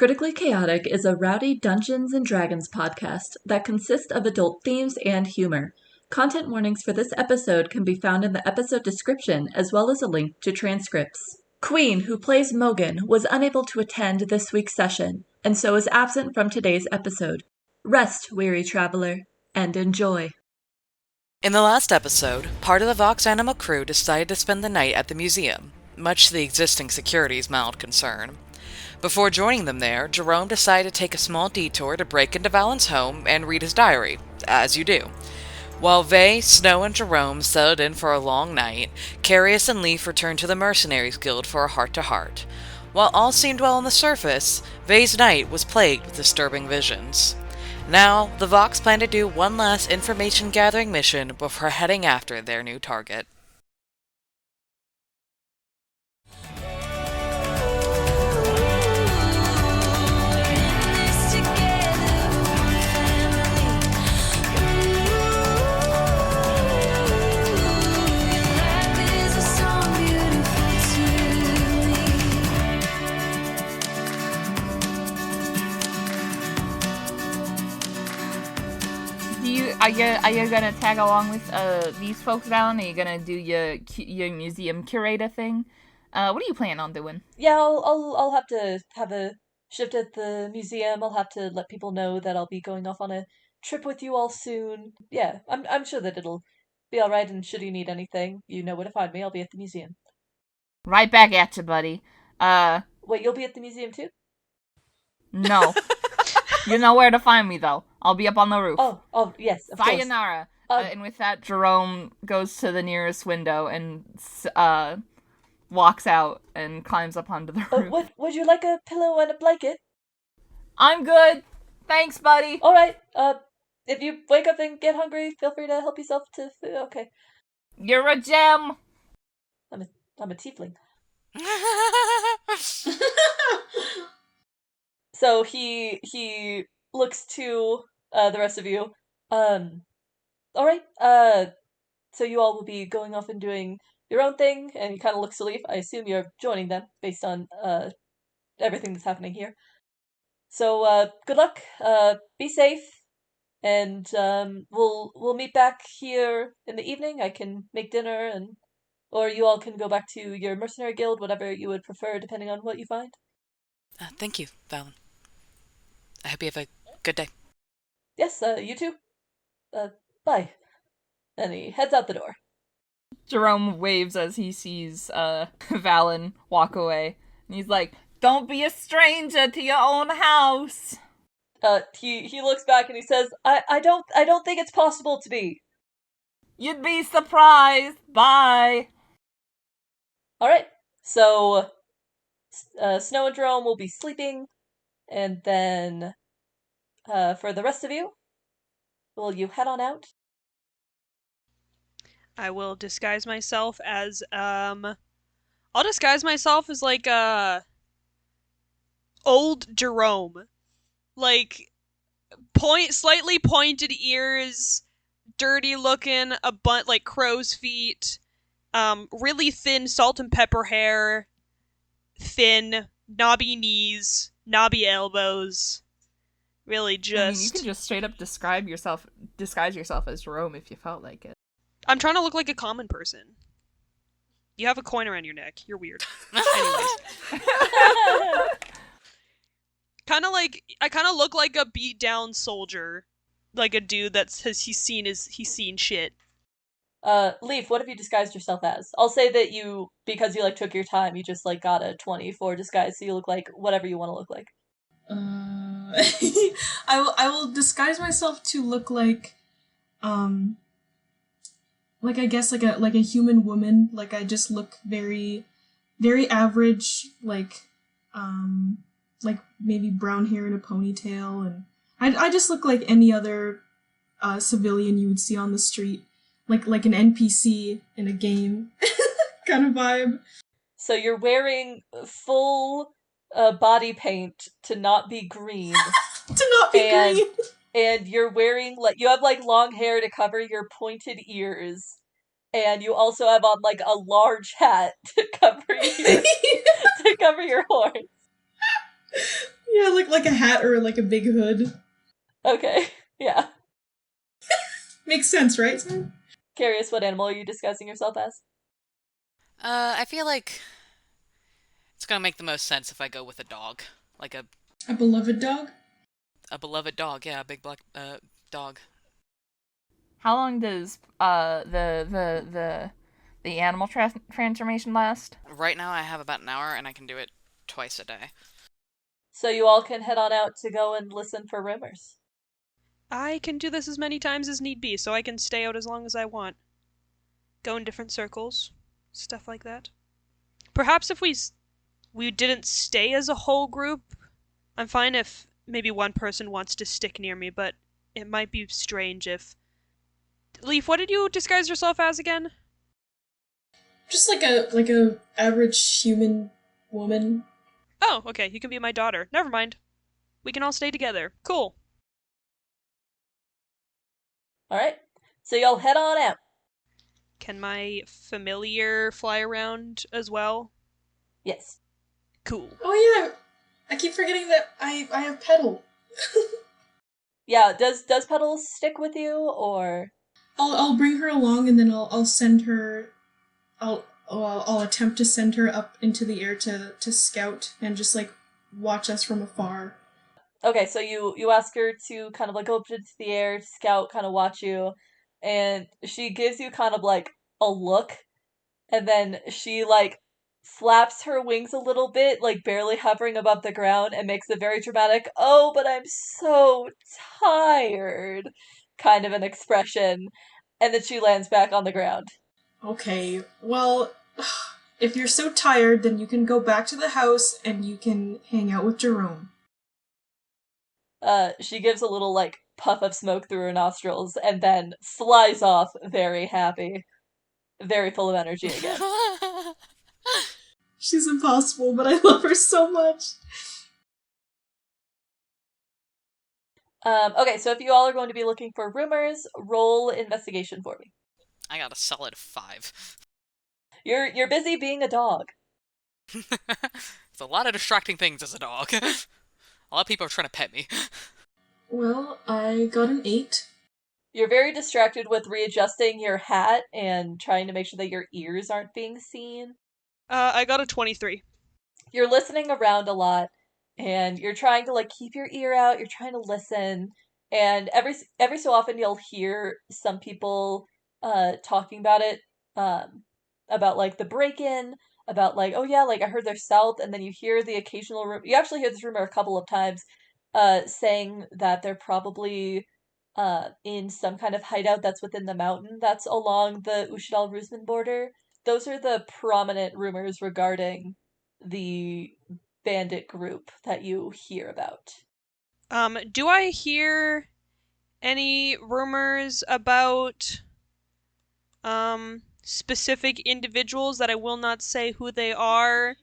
Critically Chaotic is a rowdy Dungeons & Dragons podcast that consists of adult themes and humor. Content warnings for this episode can be found in the episode description as well as a link to transcripts. Queen, who plays Mogan, was unable to attend this week's session, and so is absent from today's episode. Rest, weary traveler, and enjoy. In the last episode, part of the Vox Animal crew decided to spend the night at the museum, much to the existing security's mild concern. Before joining them there, Jerome decided to take a small detour to break into Valen's home and read his diary, as you do. While Vay, Snow, and Jerome settled in for a long night, Kareus and Leif returned to the Mercenaries Guild for a heart-to-heart. While all seemed well on the surface, Vay's night was plagued with disturbing visions. Now, the Vox plan to do one last information-gathering mission before heading after their new target. Are you gonna tag along with these folks, Valen? Are you gonna do your museum curator thing? What are you planning on doing? Yeah, I'll have to have a shift at the museum. I'll have to let people know that I'll be going off on a trip with you all soon. Yeah, I'm sure that it'll be all right. And should you need anything, you know where to find me. I'll be at the museum. Right back at you, buddy. Wait, you'll be at the museum too? No. You know where to find me, though. I'll be up on the roof. Oh, yes, of course. Sayonara. And with that, Jerome goes to the nearest window and walks out and climbs up onto the roof. Would you like a pillow and a blanket? I'm good. Thanks, buddy. All right. If you wake up and get hungry, feel free to help yourself to food. Okay. You're a gem. I'm a tiefling. So he looks to the rest of you. All right. So you all will be going off and doing your own thing, and he kind of looks to Leif. I assume you're joining them based on everything that's happening here. So good luck. Be safe, and we'll meet back here in the evening. I can make dinner, or you all can go back to your mercenary guild, whatever you would prefer, depending on what you find. Thank you, Valen. I hope you have a good day. Yes, you too. Bye. And he heads out the door. Jerome waves as he sees Valen walk away. And he's like, "Don't be a stranger to your own house." He looks back and he says, I don't think it's possible to be. You'd be surprised. Bye. Alright, so Snow and Jerome will be sleeping, and then for the rest of you, will you head on out? I will disguise myself as, I'll disguise myself as, like, old Jerome. Like, slightly pointed ears, dirty looking, like crow's feet, really thin salt and pepper hair, thin, knobby knees, knobby elbows. Really just... I mean, you can just straight up disguise yourself as Jerome if you felt like it. I'm trying to look like a common person. You have a coin around your neck. You're weird. Anyways. I kind of look like a beat down soldier. Like a dude he's seen shit. Leif, what have you disguised yourself as? I'll say that because you took your time, you just got a 20 for disguise, so you look like whatever you want to look like. I will disguise myself to look like I guess like a human woman. Like I just look very, very average, like maybe brown hair and a ponytail, and I just look like any other civilian you would see on the street, like an NPC in a game kind of vibe. So you're wearing full body paint to not be green. To not be green. And you're wearing, you have, long hair to cover your pointed ears. And you also have on, a large hat to cover your horns. Yeah, like a hat or like a big hood. Okay, yeah. Makes sense, right, Sam? Curious, what animal are you disguising yourself as? I feel like it's gonna make the most sense if I go with a dog. Like A beloved dog? a beloved dog, yeah, a big black dog. How long does the animal transformation last? Right now I have about an hour and I can do it twice a day. So you all can head on out to go and listen for rumors. I can do this as many times as need be, so I can stay out as long as I want. Go in different circles, stuff like that. Perhaps if we didn't stay as a whole group, I'm fine if maybe one person wants to stick near me, but it might be strange if... Leif, what did you disguise yourself as again? Just like a average human woman. Oh, okay, you can be my daughter. Never mind. We can all stay together. Cool. Alright? So y'all head on out. Can my familiar fly around as well? Yes. Cool. Oh yeah, I keep forgetting that I have Petal. Yeah, does Petals stick with you, or... I'll bring her along and then I'll send her. I'll attempt to send her up into the air to scout and just like watch us from afar. Okay, so you ask her to kind of like go up into the air, scout, kind of watch you, and she gives you kind of like a look, and then she like flaps her wings a little bit, like barely hovering above the ground, and makes a very dramatic, "Oh, but I'm so tired," kind of an expression, and then she lands back on the ground. Okay, well, if you're so tired, then you can go back to the house and you can hang out with Jerome. She gives a little like puff of smoke through her nostrils and then flies off very happy, very full of energy again. She's impossible, but I love her so much. Okay, so if you all are going to be looking for rumors, roll investigation for me. I got a solid 5. You're busy being a dog. It's a lot of distracting things as a dog. A lot of people are trying to pet me. Well, I got an 8. You're very distracted with readjusting your hat and trying to make sure that your ears aren't being seen. I got a 23. You're listening around a lot and you're trying to like keep your ear out, you're trying to listen, and every so often you'll hear some people talking about it, about like the break-in, about like, oh yeah, like I heard they're south, and then you hear the occasional you actually hear this rumor a couple of times saying that they're probably in some kind of hideout that's within the mountain that's along the Ushidal-Rusman border. Those are the prominent rumors regarding the bandit group that you hear about. Do I hear any rumors about specific individuals that I will not say who they are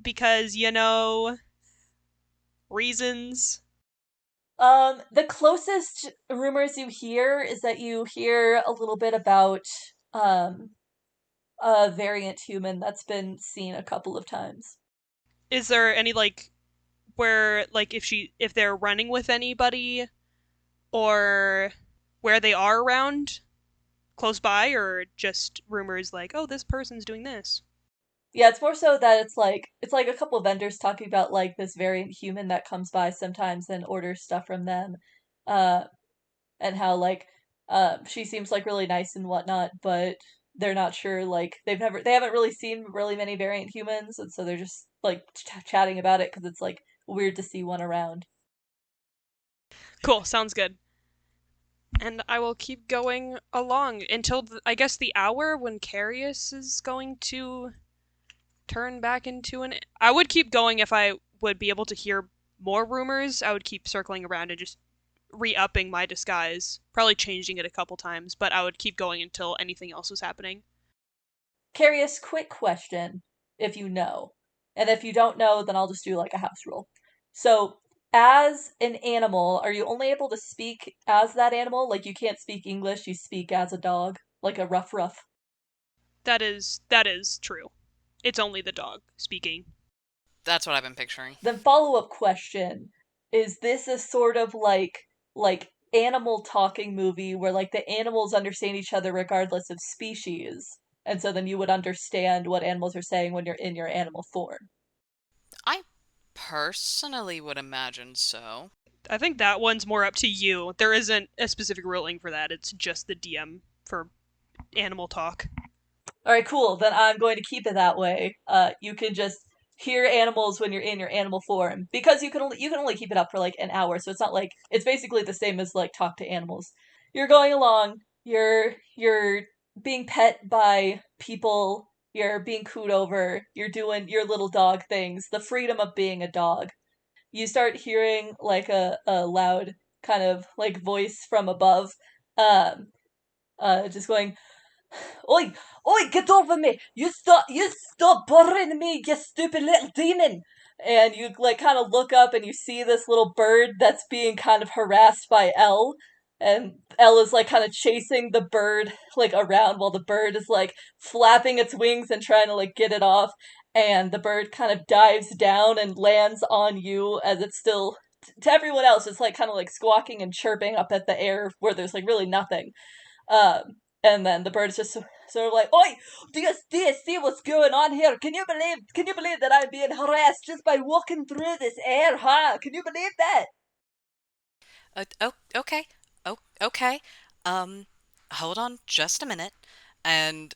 because, reasons? The closest rumors you hear is that you hear a little bit about um a variant human that's been seen a couple of times. Is there any where if they're running with anybody or where they are around close by, or just rumors like, oh, this person's doing this? Yeah, it's more so that it's like a couple of vendors talking about like this variant human that comes by sometimes and orders stuff from them. Uh and how like she seems like really nice and whatnot, but they're not sure, like they haven't really seen really many variant humans, and so they're just like chatting about it because it's like weird to see one around. Cool, sounds good. And I will keep going along until I guess the hour when Kareus is going to turn back into an. I would keep going if I would be able to hear more rumors. I would keep circling around and just re-upping my disguise, probably changing it a couple times, but I would keep going until anything else was happening. Curious, quick question, if you know. And if you don't know, then I'll just do like a house rule. So, as an animal, are you only able to speak as that animal? Like you can't speak English, you speak as a dog, like a rough That is true. It's only the dog speaking. That's what I've been picturing. Then follow-up question, is this a sort of like animal talking movie where like the animals understand each other regardless of species? And so then you would understand what animals are saying when you're in your animal form. I personally would imagine so. I think that one's more up to you. There isn't a specific ruling for that. It's just the DM for animal talk. All right, cool. Then I'm going to keep it that way. You can just hear animals when you're in your animal form because you can only keep it up for like an hour, so it's not like it's basically the same as like talk to animals. You're going along. You're being pet by people. You're being cooed over. You're doing your little dog things. The freedom of being a dog. You start hearing like a loud kind of like voice from above, um, just going, Oi, oi, get over me! You stop bothering me, you stupid little demon! And you like kind of look up and you see this little bird that's being kind of harassed by Elle, and Elle is like kind of chasing the bird like around while the bird is like flapping its wings and trying to like get it off, and the bird kind of dives down and lands on you as it's still to everyone else it's like kind of like squawking and chirping up at the air where there's like really nothing. And then the bird is just sort of like, "Oi, do you see what's going on here? Can you believe that I'm being harassed just by walking through this air, huh? Can you believe that?" Okay. Oh, okay. Um, Hold on just a minute. And,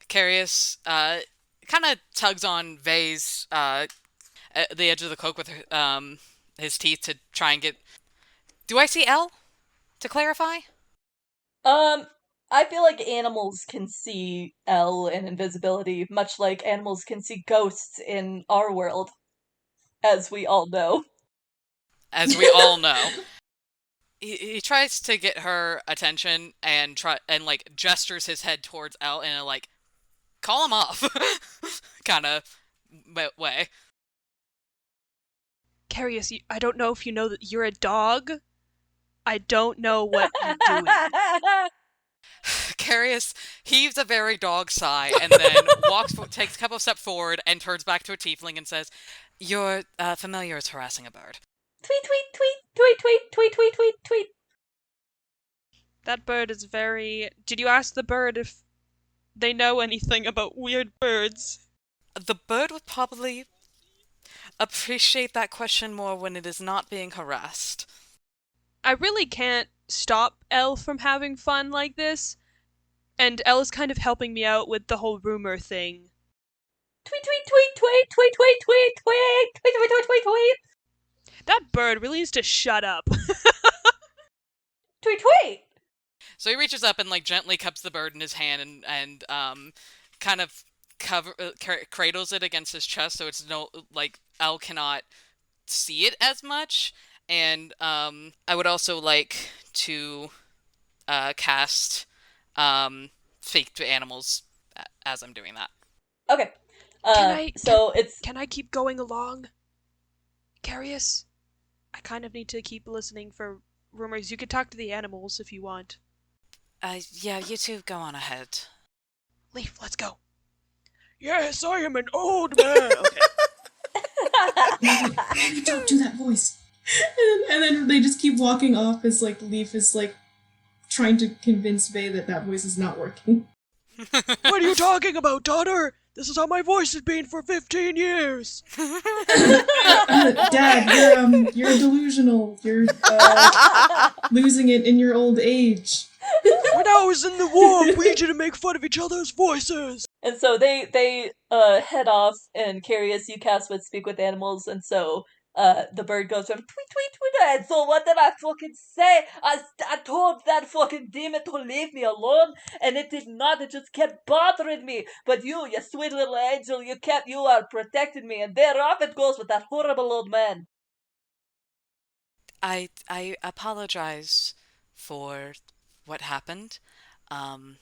Kareus, kind of tugs on Vay's, at the edge of the cloak with his teeth to try and get. Do I see L? To clarify? Um, I feel like animals can see L and invisibility, much like animals can see ghosts in our world, as we all know. As we all know. He tries to get her attention and like gestures his head towards L in a like call him off kind of way. Kareus, I don't know if you know that you're a dog. I don't know what you're doing. Kareus heaves a very dog sigh and then takes a couple of steps forward and turns back to a tiefling and says, "You're familiar as harassing a bird." Tweet, tweet, tweet, tweet, tweet, tweet, tweet, tweet, tweet. That bird is very. Did you ask the bird if they know anything about weird birds? The bird would probably appreciate that question more when it is not being harassed. I really can't stop Elle from having fun like this, and Elle is kind of helping me out with the whole rumor thing. Tweet, tweet, tweet, tweet, tweet, tweet, tweet, tweet, tweet, tweet, tweet, tweet, tweet. That bird really needs to shut up. Tweet, tweet. So he reaches up and like gently cups the bird in his hand and kind of cradles it against his chest so it's no like L cannot see it as much. And I would also like to cast fake to animals as I'm doing that. Okay. Can It's Can I keep going along? Kareus? I kind of need to keep listening for rumors. You could talk to the animals if you want. Yeah, you two go on ahead. Leif, let's go. Yes, I am an old man. Okay. You don't do that voice. And then they just keep walking off as like Leif is like trying to convince Vay that that voice is not working. What are you talking about, daughter? This is how my voice has been for 15 years. Dad, you're delusional. You're losing it in your old age. When I was in the war, we needed to make fun of each other's voices. And so they head off, and Kareus, you cast with Speak with Animals, and so the bird goes from tweet, tweet, tweet, and so what did I fucking say? I told that fucking demon to leave me alone, and it did not, it just kept bothering me. But you sweet little angel, you are protecting me, and thereof it goes with that horrible old man. I apologize for what happened. I'm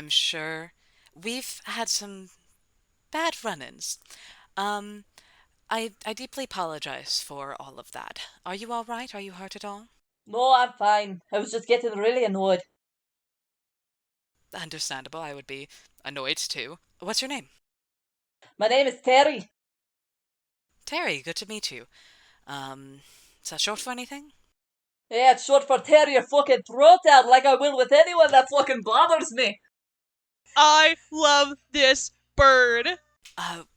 sure we've had some bad run-ins. I deeply apologize for all of that. Are you all right? Are you hurt at all? No, I'm fine. I was just getting really annoyed. Understandable. I would be annoyed too. What's your name? My name is Terry. Terry, good to meet you. Is that short for anything? Yeah, it's short for tear your fucking throat out like I will with anyone that fucking bothers me. I love this bird.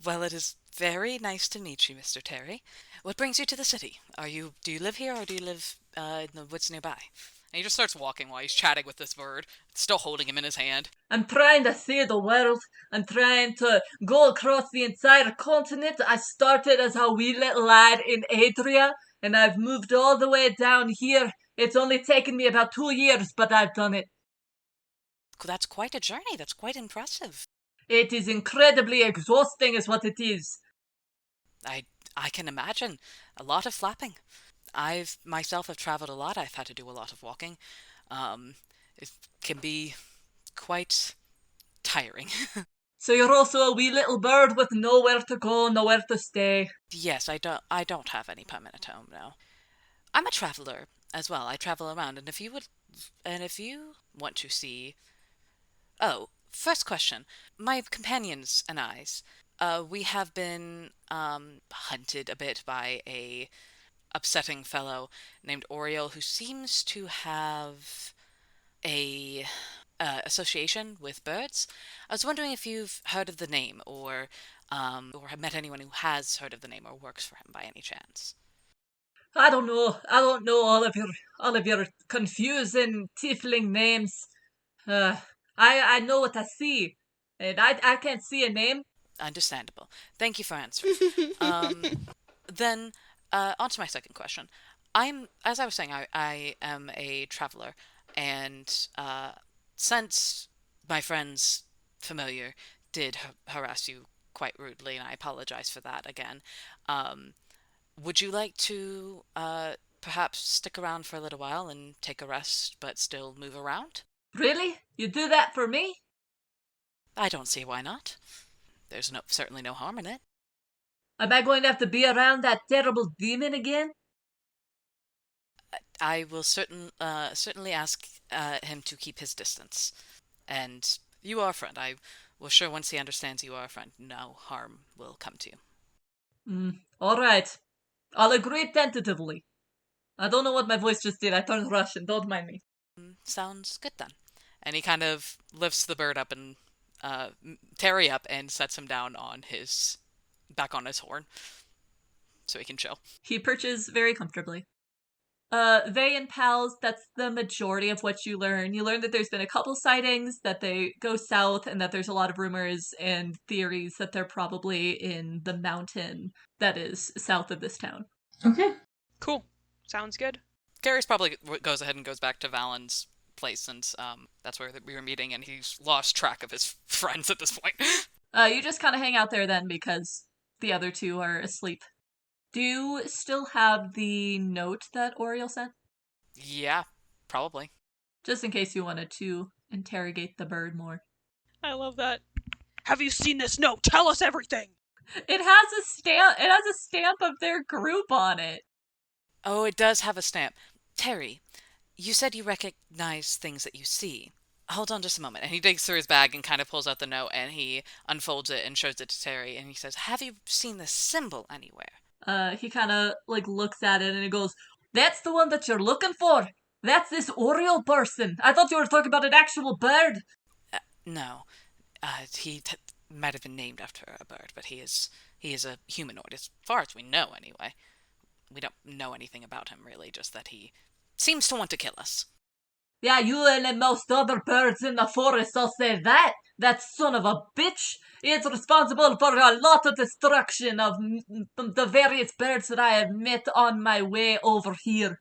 Well, it is very nice to meet you, Mr. Terry. What brings you to the city? Do you live here or do you live, in the woods nearby? And he just starts walking while he's chatting with this bird, still holding him in his hand. I'm trying to see the world. I'm trying to go across the entire continent. I started as a wee little lad in Adria, and I've moved all the way down here. It's only taken me about 2 years, but I've done it. That's quite a journey. That's quite impressive. It is incredibly exhausting is what it is. I I can imagine. A lot of flapping. I've myself have traveled a lot. I've had to do a lot of walking. Um, it can be quite tiring. So you're also a wee little bird with nowhere to go, nowhere to stay. Yes, I don't have any permanent home now. I'm a traveler as well. I travel around, and if you want to see, oh, first question. My companions and we have been hunted a bit by a upsetting fellow named Oriel who seems to have a association with birds. I was wondering if you've heard of the name or have met anyone who has heard of the name or works for him by any chance. I don't know. I don't know all of your confusing tiefling names. Uh, I know what I see, and I can't see a name. Understandable. Thank you for answering. Then, on to my second question. As I was saying, I am a traveler, and since my friend's familiar did harass you quite rudely, and I apologize for that again, um, would you like to perhaps stick around for a little while and take a rest, but still move around? Really? You do that for me? I don't see why not. There's certainly no harm in it. Am I going to have to be around that terrible demon again? I will certainly ask him to keep his distance. And you are a friend. I will sure once he understands you are a friend, no harm will come to you. All right. I'll agree tentatively. I don't know what my voice just did. I turned Russian. Don't mind me. Sounds good then. And he kind of lifts the bird up and Terry up and sets him down back on his horn so he can chill. He perches very comfortably. They and pals, that's the majority of what you learn. You learn that there's been a couple sightings, that they go south, and that there's a lot of rumors and theories that they're probably in the mountain that is south of this town. Okay. Cool. Sounds good. Kareus probably goes ahead and goes back to Valen's place since that's where we were meeting, and he's lost track of his friends at this point. You just kind of hang out there then because the other two are asleep. Do you still have the note that Oriel sent? Yeah, probably. Just in case you wanted to interrogate the bird more. I love that. Have you seen this note? Tell us everything! It has a stamp. It has a stamp of their group on it. Oh, it does have a stamp. Terry, you said you recognize things that you see. Hold on just a moment. And he digs through his bag and kind of pulls out the note and he unfolds it and shows it to Terry and he says, "Have you seen this symbol anywhere?" He kind of looks at it and he goes, "That's the one that you're looking for. That's this Oriole person. I thought you were talking about an actual bird." No. He might have been named after a bird, but he is a humanoid, as far as we know anyway. We don't know anything about him, really, just that he seems to want to kill us. Yeah, you and most other birds in the forest all say that. That son of a bitch is responsible for a lot of destruction of the various birds that I have met on my way over here.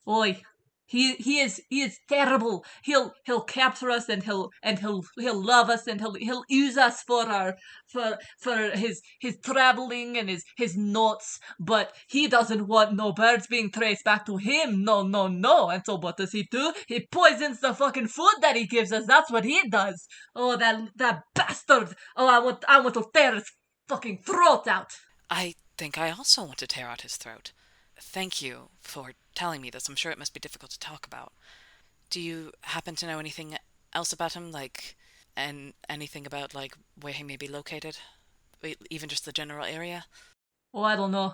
Oi, he is terrible. He'll capture us and he'll love us and he'll use us for his traveling and his notes. But he doesn't want no birds being traced back to him. No, no, no. And so what does he do? He poisons the fucking food that he gives us. That's what he does. Oh, that bastard. Oh, I want to tear his fucking throat out. I think I also want to tear out his throat. Thank you for telling me this. I'm sure it must be difficult to talk about. Do you happen to know anything else about him, and anything about, where he may be located? Even just the general area? Oh, I don't know.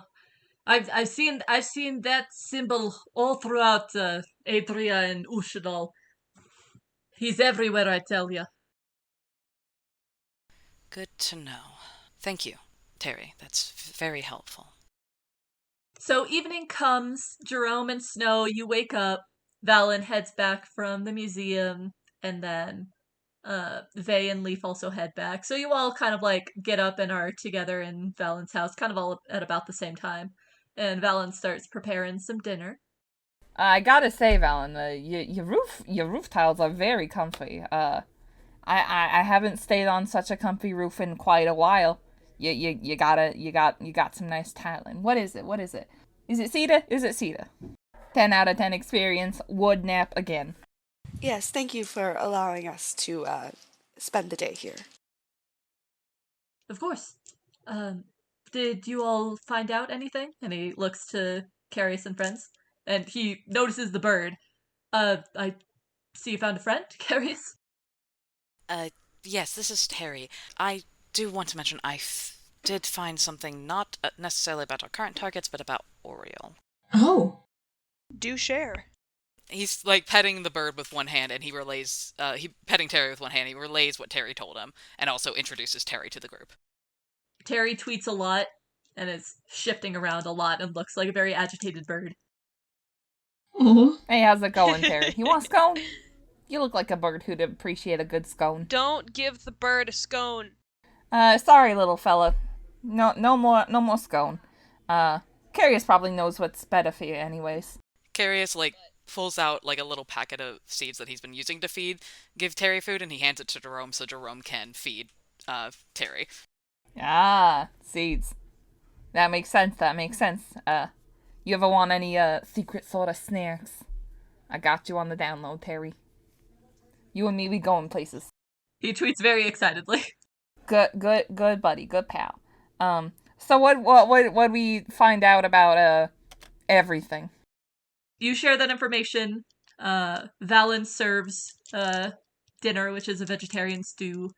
I've seen that symbol all throughout Adria and Ushadal. He's everywhere, I tell you. Good to know. Thank you, Terry. That's very helpful. So evening comes, Jerome and Snow, you wake up, Valen heads back from the museum, and then Vey and Leif also head back. So you all kind of like get up and are together in Valen's house, kind of all at about the same time. And Valen starts preparing some dinner. I gotta say, Valen, your roof tiles are very comfy. I haven't stayed on such a comfy roof in quite a while. You got some nice tiling. What is it? Is it cedar? Is it cedar? 10 out of 10 experience. Would nap again. Yes, thank you for allowing us to spend the day here. Of course. Did you all find out anything? And he looks to Kareus and friends, and he notices the bird. I see you found a friend, Kareus? Yes, this is Terry. I do want to mention did find something not necessarily about our current targets, but about Oriole. Oh. Do share. He's like petting the bird with one hand, and he relays, petting Terry with one hand. He relays what Terry told him, and also introduces Terry to the group. Terry tweets a lot, and is shifting around a lot, and looks like a very agitated bird. Oh. Hey, how's it going, Terry? You want a scone? You look like a bird who'd appreciate a good scone. Don't give the bird a scone. Sorry, little fella. No more scone. Kareus probably knows what's better for you anyways. Kareus, pulls out, a little packet of seeds that he's been using to give Terry food, and he hands it to Jerome so Jerome can feed, Terry. Ah, seeds. That makes sense. You ever want any, secret sort of snacks? I got you on the download, Terry. You and me, we going places. He tweets very excitedly. Good buddy, good pal. So what we find out about, everything? You share that information. Valen serves, dinner, which is a vegetarian stew,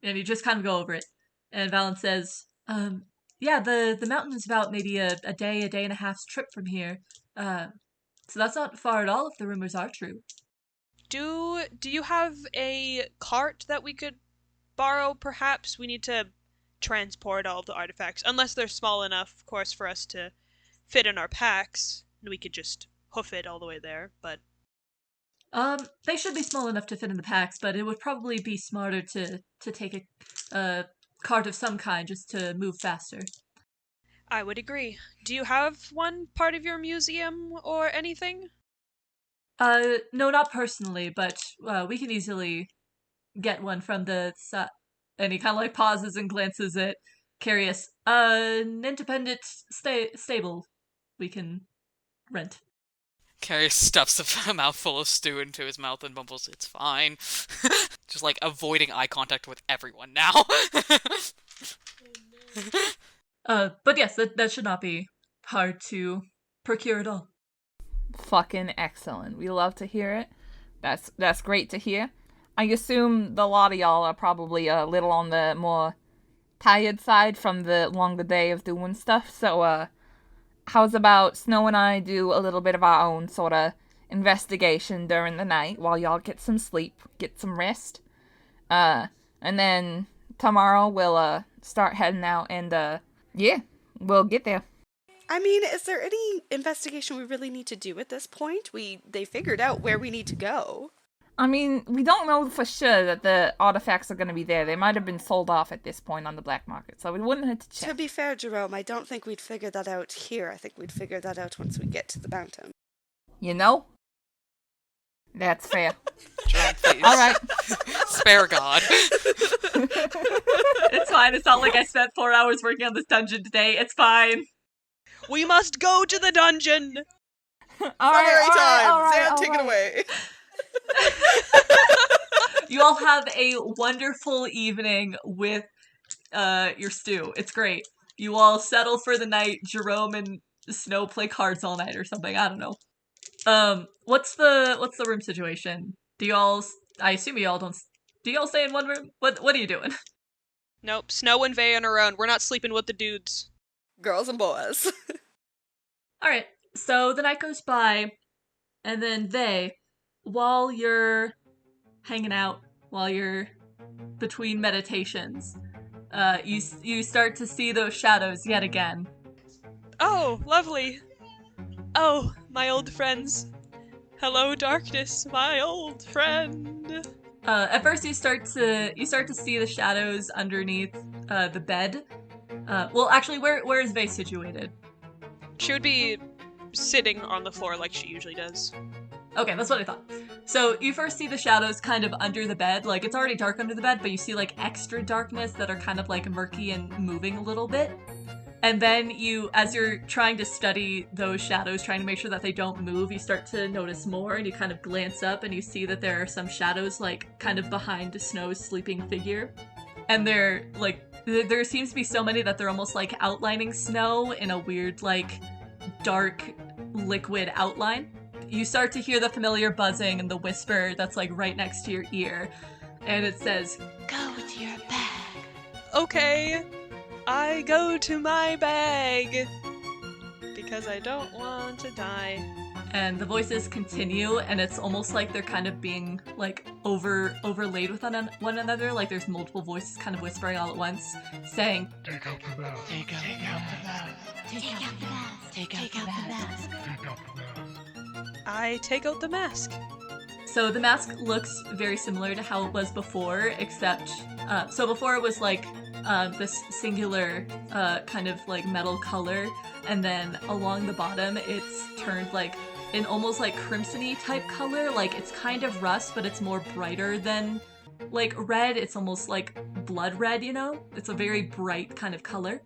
and you just kind of go over it. And Valen says, yeah, the mountain is about maybe a day and a half's trip from here. So that's not far at all if the rumors are true. Do you have a cart that we could borrow, perhaps? We need to transport all of the artifacts, unless they're small enough, of course, for us to fit in our packs, and we could just hoof it all the way there, but... They should be small enough to fit in the packs, but it would probably be smarter to take a cart of some kind just to move faster. I would agree. Do you have one part of your museum or anything? No, not personally, but we can easily get one from the and he kind of pauses and glances at Kareus. An independent stable we can rent. Kareus stuffs a mouthful of stew into his mouth and mumbles, "It's fine." Just avoiding eye contact with everyone now. But yes, that should not be hard to procure at all. Fucking excellent. We love to hear it. That's great to hear. I assume the lot of y'all are probably a little on the more tired side from the longer day of doing stuff. So, how's about Snow and I do a little bit of our own sort of investigation during the night while y'all get some sleep, get some rest. And then tomorrow we'll start heading out and yeah, we'll get there. I mean, is there any investigation we really need to do at this point? They figured out where we need to go. I mean, we don't know for sure that the artifacts are going to be there. They might have been sold off at this point on the black market, so we wouldn't have to check. To be fair, Jerome, I don't think we'd figure that out here. I think we'd figure that out once we get to the mountain. You know? That's fair. Jerome, please. All right. Spare God. It's fine. It's not like I spent 4 hours working on this dungeon today. It's fine. We must go to the dungeon! All right, Zan, take it away. You all have a wonderful evening with your stew. It's great. You all settle for the night. Jerome and Snow play cards all night or something. I don't know. What's the room situation? I assume you all don't. Do y'all stay in one room? What are you doing? Nope, Snow and Vey on our own. We're not sleeping with the dudes. girls and boys. Alright, so the night goes by, and then while you're hanging out, while you're between meditations, you start to see those shadows yet again. Oh, lovely. Oh, my old friends. Hello, darkness, my old friend. At first, you start to see the shadows underneath the bed. Well, actually, where is Vase situated? She would be sitting on the floor like she usually does. Okay, that's what I thought. So you first see the shadows kind of under the bed. Like, it's already dark under the bed, but you see, like, extra darkness that are kind of, like, murky and moving a little bit. And then as you're trying to study those shadows, trying to make sure that they don't move, you start to notice more, and you kind of glance up, and you see that there are some shadows, like, kind of behind Snow's sleeping figure. And they're, like, there seems to be so many that they're almost, like, outlining Snow in a weird, like, dark, liquid outline. You start to hear the familiar buzzing and the whisper that's, like, right next to your ear. And it says, "Go to your bag." Okay, I go to my bag. Because I don't want to die. and the voices continue, and it's almost like they're kind of being, like, overlaid with one another. Like, there's multiple voices kind of whispering all at once, saying, Take out the mask. Take out the mask. Take out the mask. Take out the mask. Take out the mask. I take out the mask. So the mask looks very similar to how it was before, except, so before it was like this singular kind of like metal color, and then along the bottom it's turned like an almost like crimson-y type color. Like it's kind of rust, but it's more brighter than like red. It's almost like blood red, you know? It's a very bright kind of color.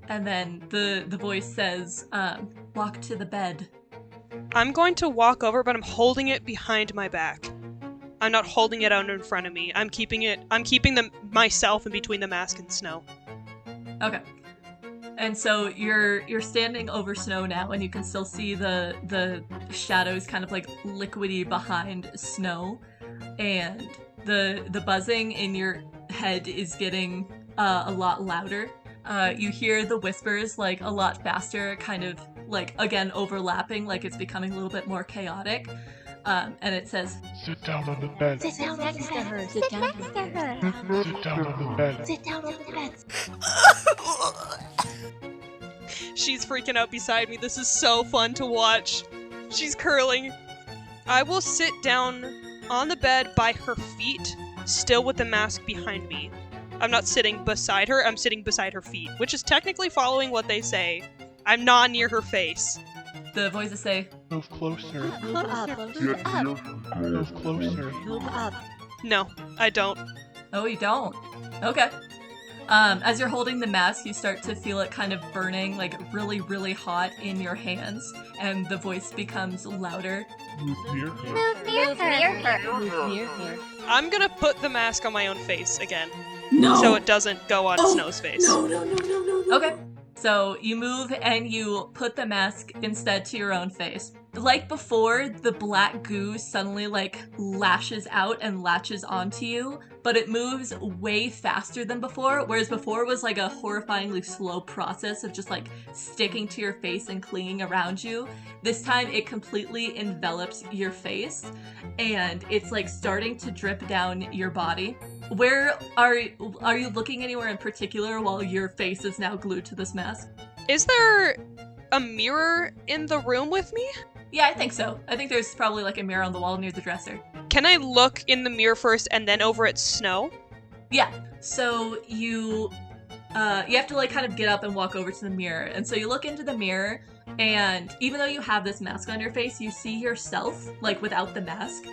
And then the voice says, walk to the bed. I'm going to walk over, but I'm holding it behind my back. I'm not holding it out in front of me. I'm keeping myself in between the mask and Snow. Okay. And so you're standing over Snow now, and you can still see the shadows kind of like liquidy behind Snow, and the buzzing in your head is getting a lot louder. You hear the whispers like a lot faster, kind of like again overlapping, like it's becoming a little bit more chaotic. And it says, Sit down on the bed. Sit down next to her. Sit down next to her. Sit down on the bed. Sit down on the bed. She's freaking out beside me. This is so fun to watch. She's curling. I will sit down on the bed by her feet, still with the mask behind me. I'm not sitting beside her, I'm sitting beside her feet, which is technically following what they say. I'm not near her face. the voices say, Move closer. Move up. Move closer. Move up. No, I don't. oh, you don't? Okay. As you're holding the mask, you start to feel it kind of burning, like really, really hot in your hands, and the voice becomes louder. Move near her. Move near her. Move near her. I'm gonna put the mask on my own face again, No. so it doesn't go on Snow's face. No. Okay. So you move and you put the mask instead to your own face. Like before, the black goo suddenly like lashes out and latches onto you, but it moves way faster than before, whereas before was like a horrifyingly slow process of just like sticking to your face and clinging around you. This time it completely envelops your face, and it's like starting to drip down your body. Where are you looking anywhere in particular while your face is now glued to this mask? Is there a mirror in the room with me? Yeah, I think so. I think there's probably like a mirror on the wall near the dresser. Can I look in the mirror first and then over at Snow? Yeah. So you have to like kind of get up and walk over to the mirror. And so you look into the mirror, and even though you have this mask on your face, you see yourself like without the mask.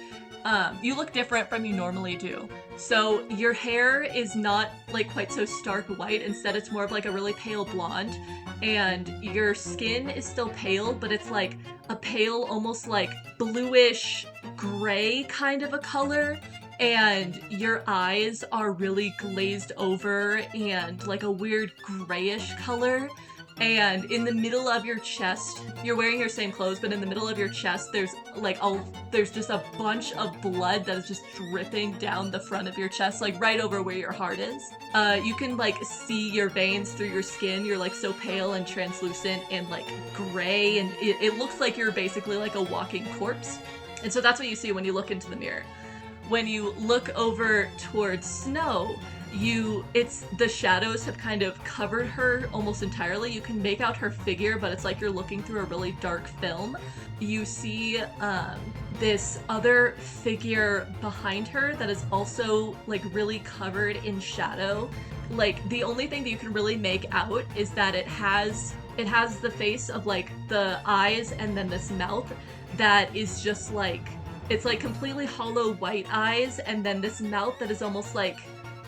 You look different from you normally do. So your hair is not like quite so stark white. Instead, it's more of like a really pale blonde. And your skin is still pale, but it's like a pale, almost like bluish gray kind of a color. And your eyes are really glazed over and like a weird grayish color. and in the middle of your chest, you're wearing your same clothes, but in the middle of your chest, there's just a bunch of blood that is just dripping down the front of your chest, like right over where your heart is. You can like see your veins through your skin. You're like so pale and translucent and like gray, and it looks like you're basically like a walking corpse. And so that's what you see when you look into the mirror. When you look over towards Snow, the shadows have kind of covered her almost entirely. You can make out her figure, but it's like you're looking through a really dark film. You see this other figure behind her that is also like really covered in shadow. Like the only thing that you can really make out is that it has the face of like the eyes and then this mouth that is just like, it's like completely hollow white eyes, and then this mouth that is almost like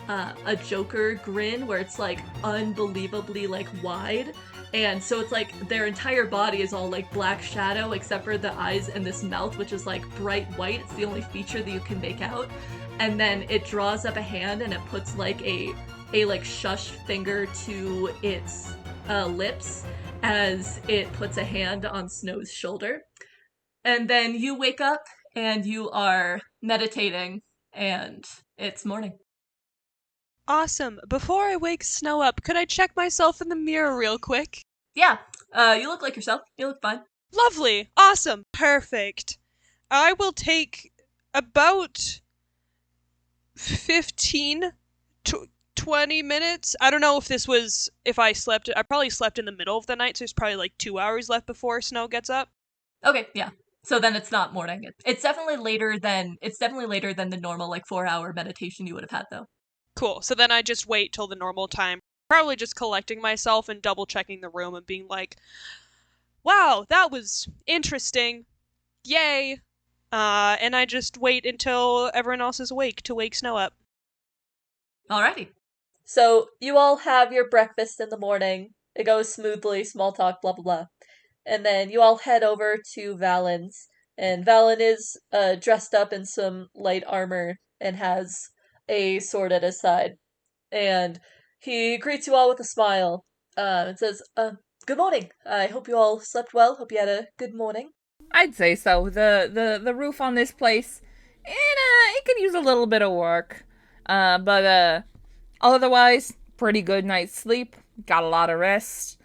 a Joker grin where it's like unbelievably like wide. And so it's like their entire body is all like black shadow except for the eyes and this mouth, which is like bright white. It's the only feature that you can make out. And then it draws up a hand and it puts like a like shush finger to its lips as it puts a hand on Snow's shoulder. And then you wake up and you are meditating and it's morning. Awesome. Before I wake Snow up, could I check myself in the mirror real quick? Yeah, you look like yourself. You look fine. Lovely. Awesome. Perfect. I will take about 15 to 20 minutes. I don't know if I slept. I probably slept in the middle of the night, so there's probably like 2 hours left before Snow gets up. Okay, yeah. So then it's not morning. It's definitely later than the normal like 4-hour meditation you would have had though. Cool. So then I just wait till the normal time. Probably just collecting myself and double checking the room and being like, wow, that was interesting. Yay. And I just wait until everyone else is awake to wake Snow up. Alrighty. So you all have your breakfast in the morning. It goes smoothly, small talk, blah blah blah. And then you all head over to Valen's. And Valen is dressed up in some light armor and has a sword at his side. And he greets you all with a smile and says, good morning. I hope you all slept well. Hope you had a good morning. I'd say so. The roof on this place, it could use a little bit of work. But otherwise, pretty good night's sleep. Got a lot of rest.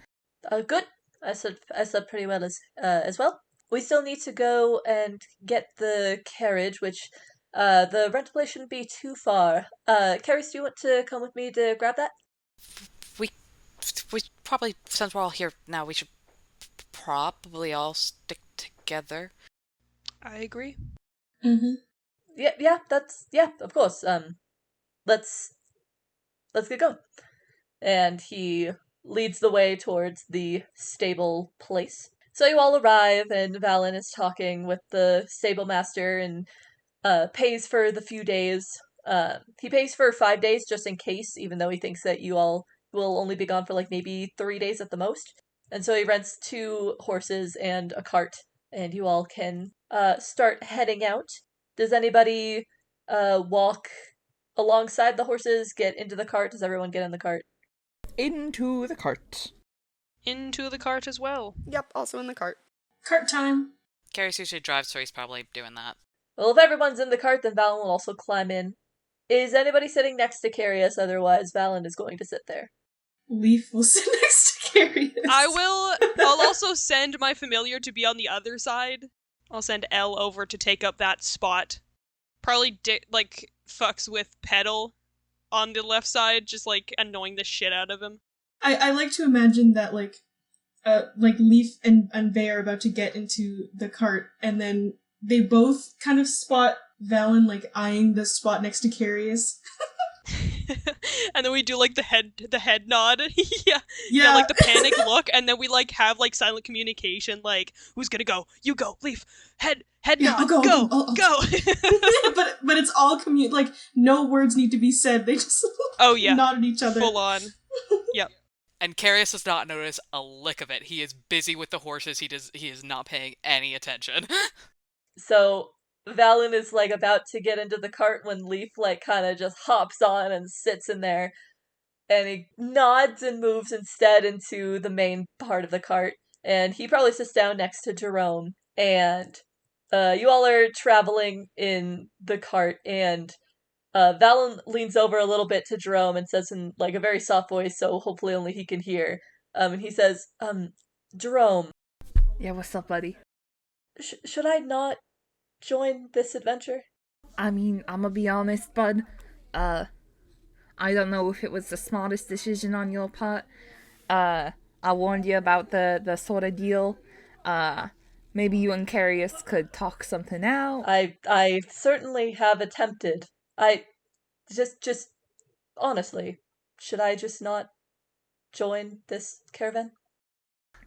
Good. I slept pretty well as well. We still need to go and get the carriage, which the rental place shouldn't be too far. Kareus, do you want to come with me to grab that? We probably, since we're all here now, we should probably all stick together. I agree. Mm-hmm. Yeah, of course. Let's get going. And he leads the way towards the stable place. So you all arrive, and Valen is talking with the stable master and pays for the few days. He pays for 5 days just in case, even though he thinks that you all will only be gone for like maybe 3 days at the most. And so he rents 2 horses and a cart, and you all can start heading out. Does anybody walk alongside the horses, get into the cart? Does everyone get in the cart? Into the cart. Into the cart as well. Yep, also in the cart. Cart time. Kareus usually drives, so he's probably doing that. Well, if everyone's in the cart, then Valen will also climb in. Is anybody sitting next to Kareus? Otherwise, Valen is going to sit there. Leif will sit next to Kareus. I'll also send my familiar to be on the other side. I'll send Elle over to take up that spot. Probably, fucks with Petal on the left side, just, annoying the shit out of him. I like to imagine that, Leif and Vey are about to get into the cart, and then they both kind of spot Valen, eyeing the spot next to Kareus. And then we do, the head nod. Yeah, the panic look, and then we, have, silent communication, who's gonna go? You go, Leif! Head nod! I'll go! Go! but it's all no words need to be said, they just nod at each other. Full on. Yep. And Kareus does not notice a lick of it. He is busy with the horses. He is not paying any attention. So Valen is about to get into the cart when Leif kind of just hops on and sits in there. and he nods and moves instead into the main part of the cart. And he probably sits down next to Jerome. And you all are traveling in the cart, and Valen leans over a little bit to Jerome and says in like a very soft voice, so hopefully only he can hear. And he says, Jerome, Yeah, what's up, buddy? should I not join this adventure? I mean, I'm gonna be honest, bud. I don't know if it was the smartest decision on your part. I warned you about the sort of deal. Maybe you and Kareus could talk something out. I certainly have attempted. I just honestly, should I just not join this caravan?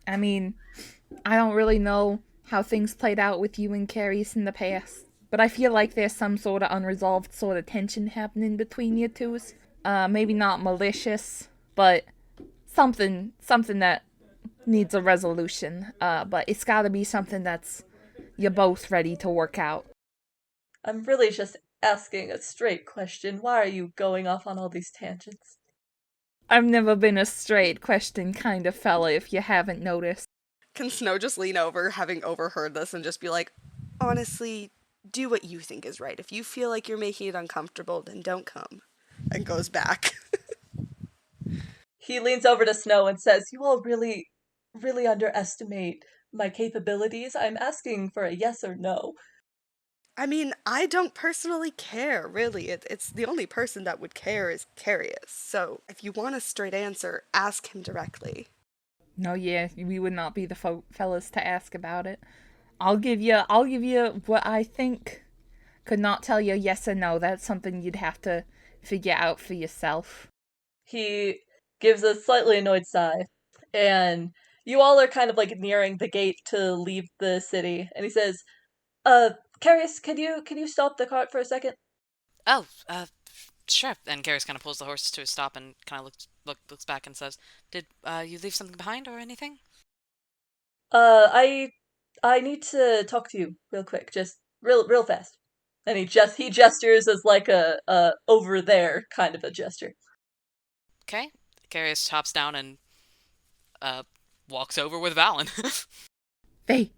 I mean, I don't really know how things played out with you and Kareus in the past, but I feel like there's some sort of unresolved sort of tension happening between you twos. Maybe not malicious, but something that needs a resolution. But it's gotta be something that's you're both ready to work out. I'm really just asking a straight question. Why are you going off on all these tangents? I've never been a straight question kind of fella, if you haven't noticed. Can Snow just lean over, having overheard this, and just be like, honestly, do what you think is right. If you feel like you're making it uncomfortable, then don't come. And goes back. He leans over to Snow and says, you all really, really underestimate my capabilities. I'm asking for a yes or no. I mean, I don't personally care, really. It's the only person that would care is Kareus. So, if you want a straight answer, ask him directly. No, yeah, we would not be the fellas to ask about it. I'll give you what I think. Could not tell you yes or no. That's something you'd have to figure out for yourself. He gives a slightly annoyed sigh, and you all are kind of like nearing the gate to leave the city, and he says, Kareus, can you stop the cart for a second? Oh, sure. And Kareus kind of pulls the horse to a stop and kind of looks back and says, "Did you leave something behind or anything?" I need to talk to you real quick, just real fast. And he gestures as like a over there kind of a gesture. Okay. Kareus hops down and walks over with Valen. Faye,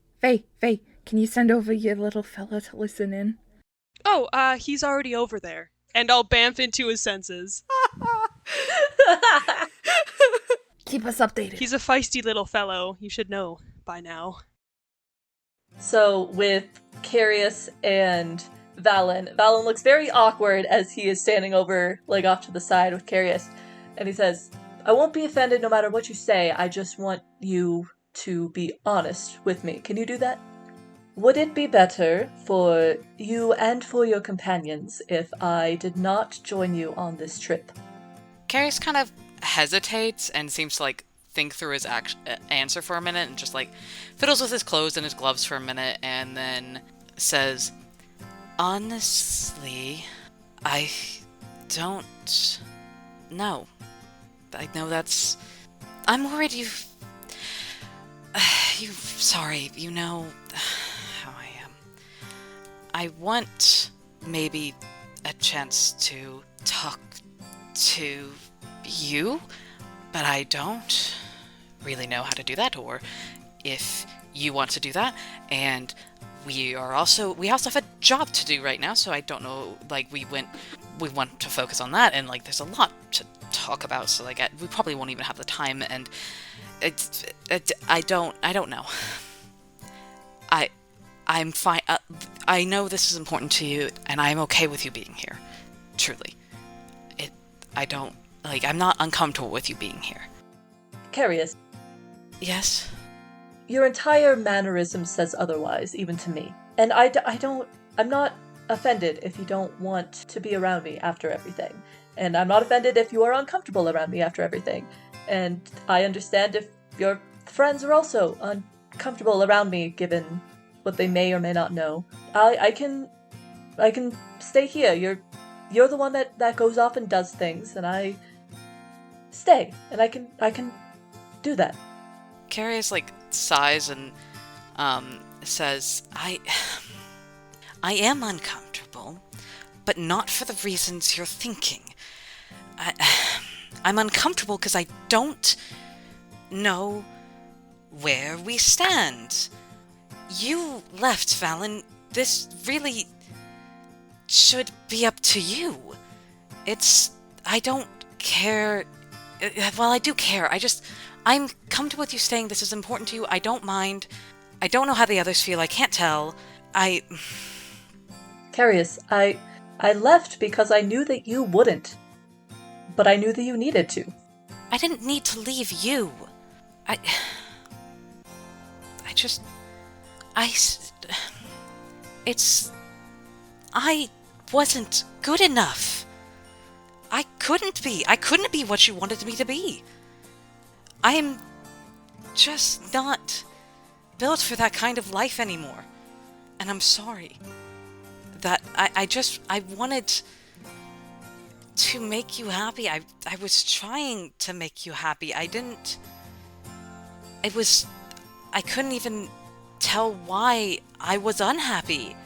can you send over your little fella to listen in? Oh, he's already over there. And I'll bamf into his senses. Keep us updated. He's a feisty little fellow. You should know by now. So with Kareus and Valen looks very awkward as he is standing over, like off to the side with Kareus, and he says, I won't be offended no matter what you say, I just want you to be honest with me. Can you do that? Would it be better for you and for your companions if I did not join you on this trip? Kareus kind of hesitates and seems to like think through his answer for a minute and just like fiddles with his clothes and his gloves for a minute and then says, honestly, I don't know. I know that's... I'm worried sorry, you know how I am. I want maybe a chance to talk to you, but I don't really know how to do that, or if you want to do that, and we also have a job to do right now, so I don't know, like, we want to focus on that, and like there's a lot to talk about, so like we probably won't even have the time, and I don't know. I'm fine. I know this is important to you, and I'm okay with you being here. Truly. I'm not uncomfortable with you being here. Kareus. Yes? Your entire mannerism says otherwise, even to me. And I'm not offended if you don't want to be around me after everything. And I'm not offended if you are uncomfortable around me after everything. And I understand if your friends are also uncomfortable around me, given what they may or may not know. I can stay here. You're the one that goes off and does things, and I stay, and I can do that. Kareus like sighs and says, I am uncomfortable, but not for the reasons you're thinking. I'm uncomfortable because I don't know where we stand. You left, Valen. This really should be up to you. I don't care. Well, I do care. I'm comfortable with you saying this is important to you. I don't mind. I don't know how the others feel. I can't tell. Kareus, I left because I knew that you wouldn't. But I knew that you needed to. I didn't need to leave you. I wasn't good enough. I couldn't be. I couldn't be what you wanted me to be. I'm just not built for that kind of life anymore. And I'm sorry. That I wanted to make you happy. I was trying to make you happy. I couldn't even tell why I was unhappy.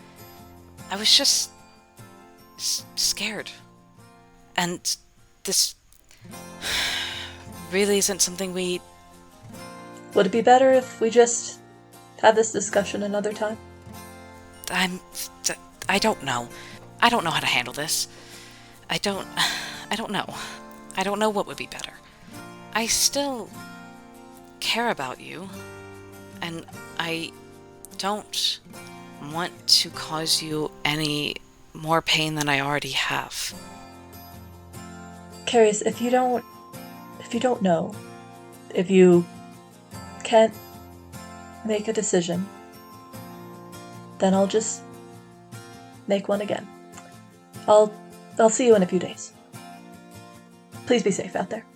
I was just scared. And this really isn't something we... Would it be better if we just had this discussion another time? I don't know. I don't know how to handle this. I don't know. I don't know what would be better. I still care about you, and I don't want to cause you any more pain than I already have. Kareus, if you don't know, if you can't make a decision, then I'll just make one again. I'll see you in a few days. Please be safe out there.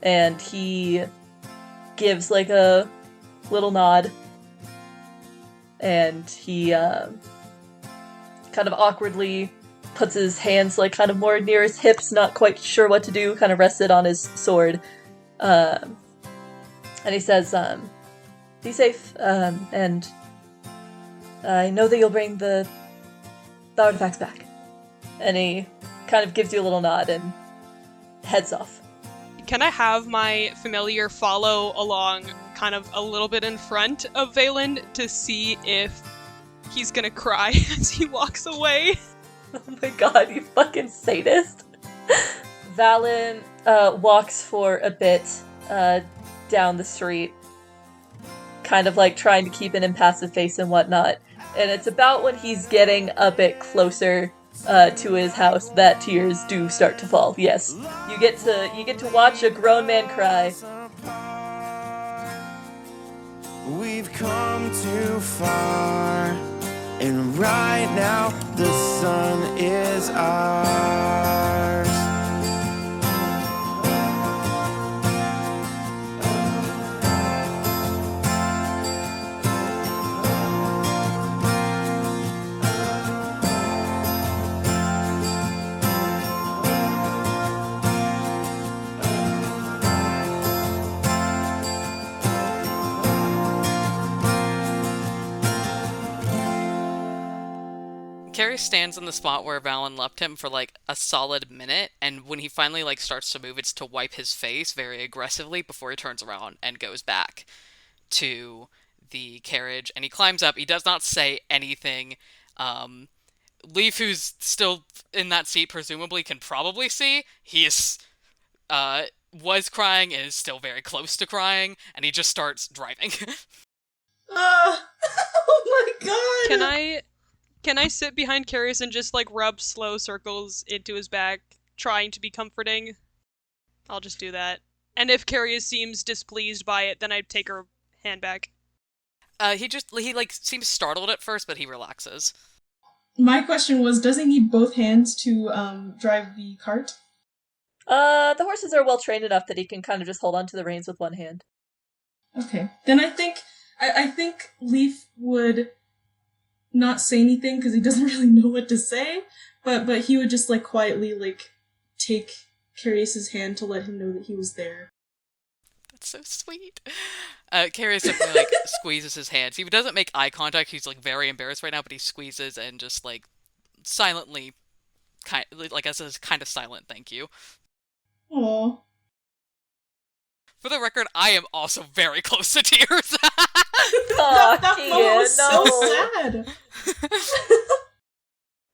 And he gives like a little nod, and he kind of awkwardly puts his hands like kind of more near his hips, not quite sure what to do, kind of rested on his sword. And he says, be safe, and I know that you'll bring the artifacts back. And he kind of gives you a little nod and heads off. Can I have my familiar follow along kind of a little bit in front of Valen to see if he's gonna cry as he walks away? Oh my god, you fucking sadist. Valen walks for a bit down the street, kind of like trying to keep an impassive face and whatnot. And it's about when he's getting a bit closer to his house that tears do start to fall. Yes, you get to watch a grown man cry. We've come too far, and right now the sun is ours. Carrie stands in the spot where Valen left him for like a solid minute, and when he finally like starts to move, it's to wipe his face very aggressively before he turns around and goes back to the carriage, and he climbs up. He does not say anything. Leif, who's still in that seat, presumably can probably see. He is was crying and is still very close to crying, and he just starts driving. Oh my god! Can I sit behind Kareus and just like rub slow circles into his back, trying to be comforting? I'll just do that. And if Kareus seems displeased by it, then I take her hand back. He like seems startled at first, but he relaxes. My question was, does he need both hands to drive the cart? The horses are well trained enough that he can kind of just hold on to the reins with one hand. Okay, then I think Leif would not say anything because he doesn't really know what to say, but he would just like quietly like take Kareus's hand to let him know that he was there. That's so sweet. Kareus definitely like squeezes his hands. He doesn't make eye contact. He's like very embarrassed right now, but he squeezes and just like silently, as a kind of silent thank you. Aw. For the record, I am also very close to tears. Aw, that Kia, moment was no. so sad.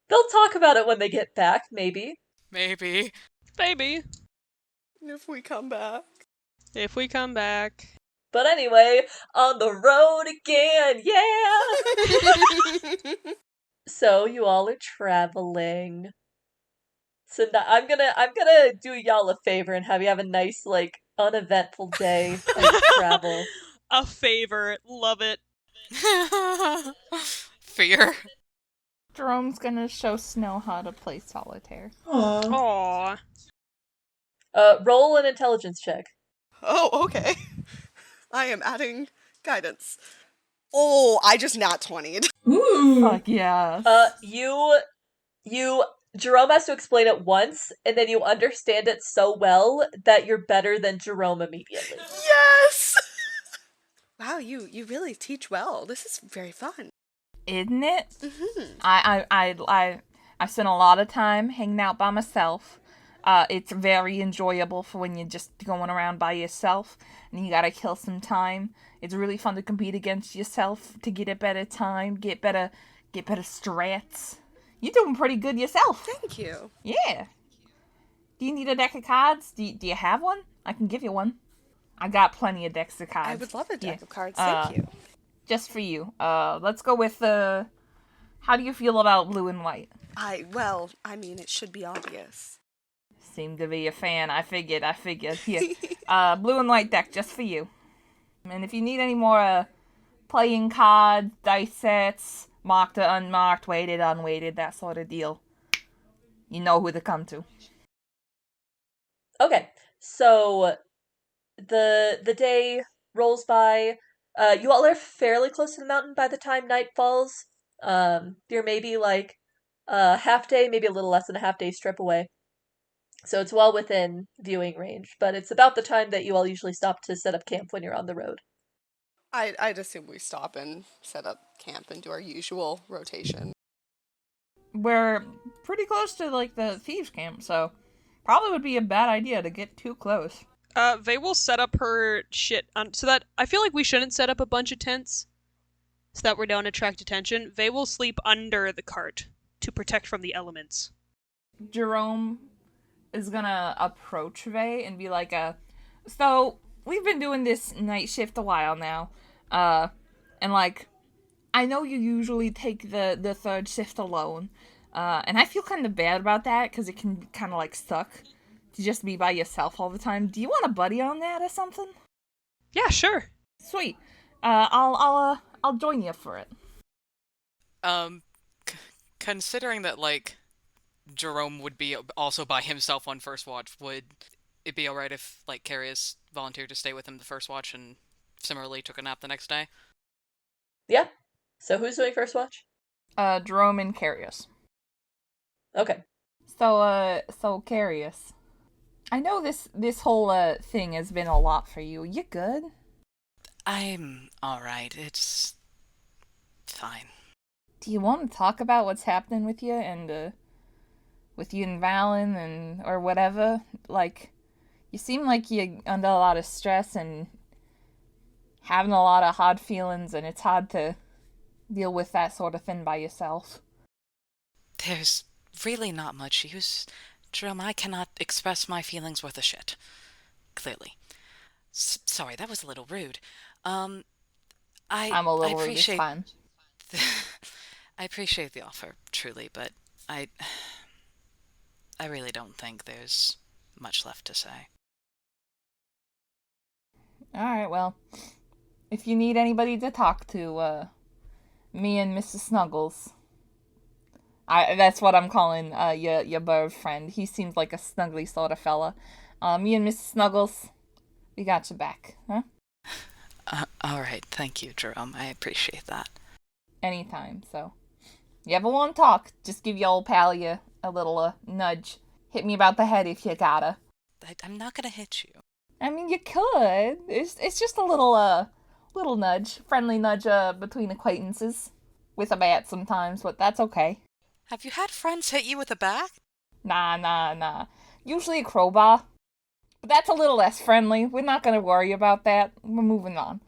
They'll talk about it when they get back, maybe. Maybe. Maybe. If we come back. If we come back. But anyway, on the road again, yeah! So you all are traveling. So I'm gonna do y'all a favor and have you have a nice, like, uneventful day as you travel. A favor. Love it. Fear. Jerome's gonna show Snow how to play Solitaire. Aw. Aww. Roll an intelligence check. Oh, okay. I am adding guidance. Oh, I just nat 20'd. Ooh. Fuck yes. Jerome has to explain it once, and then you understand it so well that you're better than Jerome immediately. Yes! Wow, you really teach well. This is very fun. Isn't it? Mm-hmm. I spent a lot of time hanging out by myself. It's very enjoyable for when you're just going around by yourself and you gotta kill some time. It's really fun to compete against yourself to get a better time, get better strats. You're doing pretty good yourself. Thank you. Yeah. Do you need a deck of cards? Do you have one? I can give you one. I got plenty of decks of cards. I would love a deck Yeah. of cards. Thank you. Just for you. Let's go with how do you feel about blue and white? I mean, it should be obvious. Seem to be a fan. I figured. Here. Blue and white deck just for you. And if you need any more playing cards, dice sets, marked or unmarked, weighted, unweighted, that sort of deal, you know who to come to. Okay, so the day rolls by. You all are fairly close to the mountain by the time night falls. You're maybe like a half day, maybe a little less than a half day trip away. So it's well within viewing range, but it's about the time that you all usually stop to set up camp when you're on the road. I'd assume we stop and set up camp and do our usual rotation. We're pretty close to like the thieves' camp, so probably would be a bad idea to get too close. Vay will set up her shit so that I feel like we shouldn't set up a bunch of tents so that we don't attract attention. Vay will sleep under the cart to protect from the elements. Jerome is gonna approach Vay and be like, so we've been doing this night shift a while now, and like, I know you usually take the third shift alone, and I feel kind of bad about that because it can kind of like suck to just be by yourself all the time. Do you want a buddy on that or something? Yeah, sure. Sweet. I'll join you for it. Considering that, like, Jerome would be also by himself on first watch, would it be alright if, like, Kareus volunteered to stay with him the first watch and similarly took a nap the next day? Yeah. So who's doing first watch? Jerome and Kareus. Okay. So Kareus, I know this whole thing has been a lot for you. You good? I'm alright. It's fine. Do you want to talk about what's happening with you and Valen and or whatever? Like, you seem like you're under a lot of stress and having a lot of hard feelings, and it's hard to deal with that sort of thing by yourself. There's really not much use. Jerome, I cannot express my feelings worth a shit. Clearly. Sorry, that was a little rude. I'm a little rude, it's fine. I appreciate the offer, truly, but I really don't think there's much left to say. Alright, well, if you need anybody to talk to, me and Mrs. Snuggles. That's what I'm calling your bird friend. He seems like a snuggly sort of fella. Me and Mrs. Snuggles, we got your back, huh? Alright, thank you, Jerome. I appreciate that. Anytime, so. You ever want to talk, just give your old pal a little nudge. Hit me about the head if you gotta. I'm not gonna hit you. I mean, you could. It's just a little nudge. Friendly nudge between acquaintances. With a bat sometimes, but that's okay. Have you had friends hit you with a bat? Nah. Usually a crowbar. But that's a little less friendly. We're not gonna worry about that. We're moving on.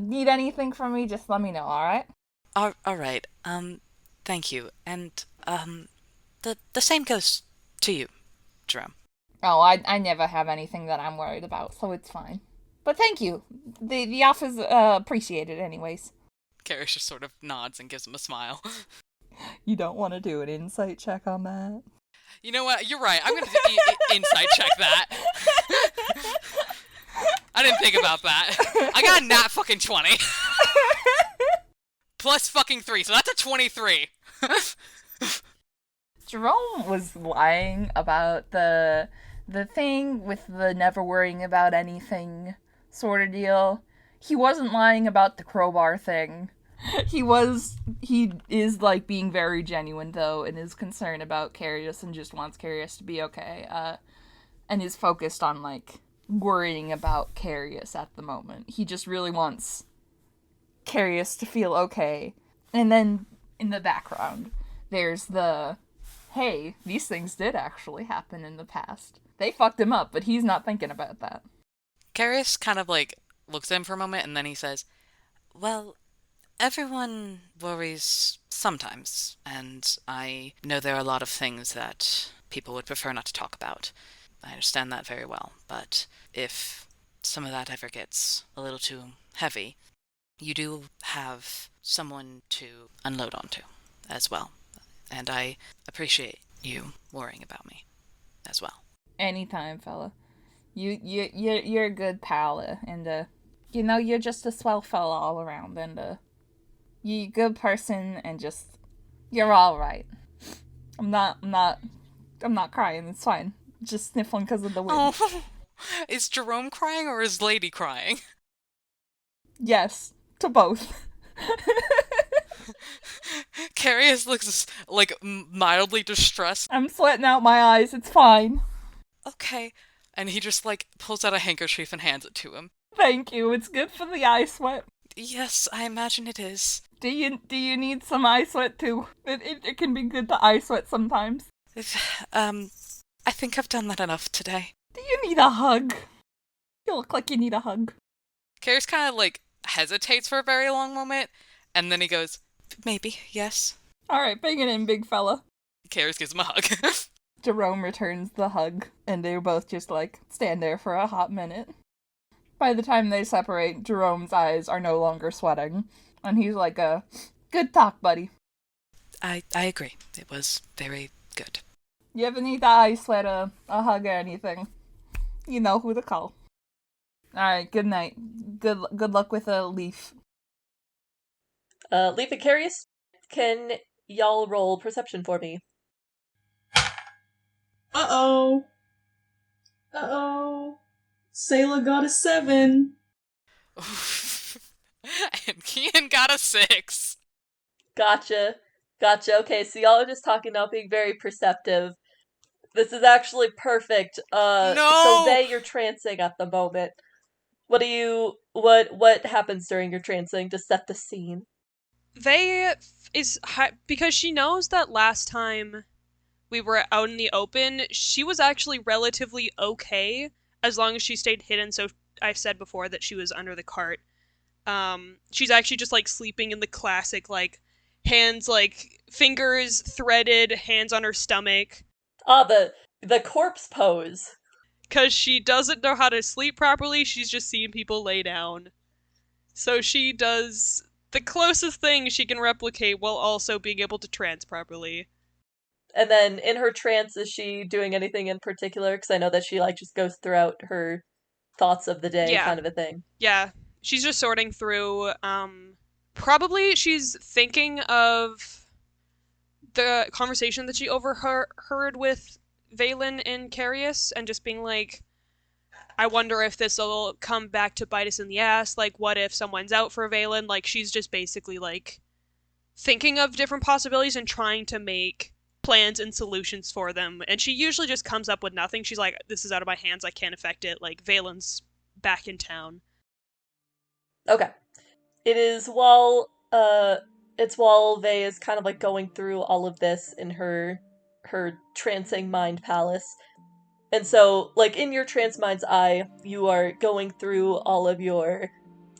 Need anything from me, just let me know, alright? All right. Thank you. And, the same goes to you, Jerome. Oh, I never have anything that I'm worried about, so it's fine. But thank you. The offer's appreciated anyways. Kareus just sort of nods and gives him a smile. You don't want to do an insight check on that? You know what? You're right. I'm gonna insight check that. I didn't think about that. I got a nat fucking 20. Plus fucking 3, so that's a 23. Jerome was lying about the thing with the never worrying about anything sort of deal. He wasn't lying about the crowbar thing. He is like being very genuine though, and is concerned about Kareus and just wants Kareus to be okay. And is focused on like worrying about Kareus at the moment. He just really wants Kareus to feel okay. And then in the background, there's the, hey, these things did actually happen in the past. They fucked him up, but he's not thinking about that. Kareus kind of like looks at him for a moment and then he says, well, everyone worries sometimes, and I know there are a lot of things that people would prefer not to talk about. I understand that very well, but if some of that ever gets a little too heavy, you do have someone to unload onto as well. And I appreciate you worrying about me as well. Anytime, fella. You're a good pal, and you're just a swell fella all around, and you're a good person, and just you're all right. I'm not crying. It's fine. Just sniffling because of the wind. Oh, is Jerome crying or is Lady crying? Yes, to both. Kareus looks like mildly distressed. I'm sweating out my eyes. It's fine. Okay. And he just like pulls out a handkerchief and hands it to him. Thank you. It's good for the eye sweat. Yes, I imagine it is. Do you need some eye sweat too? It can be good to eye sweat sometimes. I think I've done that enough today. Do you need a hug? You look like you need a hug. Kareus kind of like hesitates for a very long moment, and then he goes, maybe, yes. Alright, bring it in, big fella. Kareus gives him a hug. Jerome returns the hug, and they both just like stand there for a hot minute. By the time they separate, Jerome's eyes are no longer sweating, and he's like good talk, buddy. I agree. It was very good. You ever need the eye sweat, a hug or anything, you know who to call. Alright, good night. Good luck with Leif. Leif and Kareus, can y'all roll perception for me? Uh-oh. Sayla got a 7. And Kian got a 6. Gotcha. Okay, so y'all are just talking about being very perceptive. This is actually perfect. No! So Vay, you're trancing at the moment. What happens during your trancing to set the scene? Vay is because she knows that last time we were out in the open, she was actually relatively okay as long as she stayed hidden. So I've said before that she was under the cart. She's actually just like sleeping in the classic like hands like fingers threaded, hands on her stomach. The corpse pose. Because she doesn't know how to sleep properly, she's just seeing people lay down. So she does the closest thing she can replicate while also being able to trance properly. And then in her trance, is she doing anything in particular? Because I know that she like just goes throughout her thoughts of the day, kind of a thing. Yeah, she's just sorting through. Probably she's thinking of the conversation that she overheard with Valen and Kareus, and just being like, I wonder if this will come back to bite us in the ass. Like, what if someone's out for Valen? Like, she's just basically like thinking of different possibilities and trying to make plans and solutions for them. And she usually just comes up with nothing. She's like, this is out of my hands. I can't affect it. Like, Valen's back in town. Okay. It's while Vay is kind of like going through all of this in her trancing mind palace. And so, like, in your trance mind's eye, you are going through all of your